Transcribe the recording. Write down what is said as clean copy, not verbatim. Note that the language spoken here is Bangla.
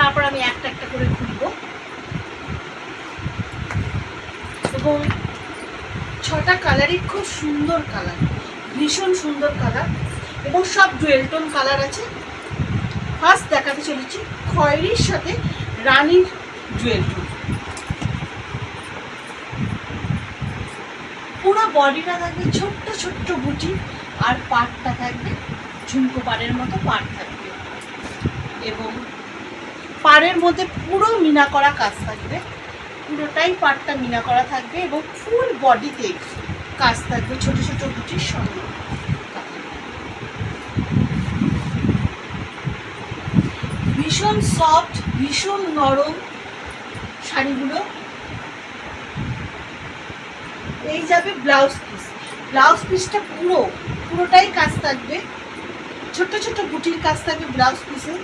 তারপর আমি একটা একটা করে খুলবো। এবং 6টা কালারই খুব সুন্দর কালার, ভীষণ সুন্দর কালার, এবং সব ডুয়েল টোন কালার আছে। ফার্স্ট দেখাতে চলেছি খয়েরির সাথে রানীর ডুয়েল টোন। পুরো বডিটা থাকবে ছোট্ট ছোট্ট বুটি, আর পাটটা থাকবে ঝুমকো পাড়ের মতো পাট থাকবে, এবং পাড়ের মধ্যে পুরো মিনা করা কাজ থাকবে, পুরোটাই পাটটা মিনা করা থাকবে, এবং ফুল বডিতে কাজ থাকবে ছোট ছোট বুটির সঙ্গে। ভীষণ সফট, ভীষণ নরম শাড়িগুলো। এই যাবে ব্লাউজ পিস, ব্লাউজ পিসটা পুরোটাই কাজ থাকবে, ছোট ছোট বুটির কাজ থাকবে ব্লাউজ পিসে।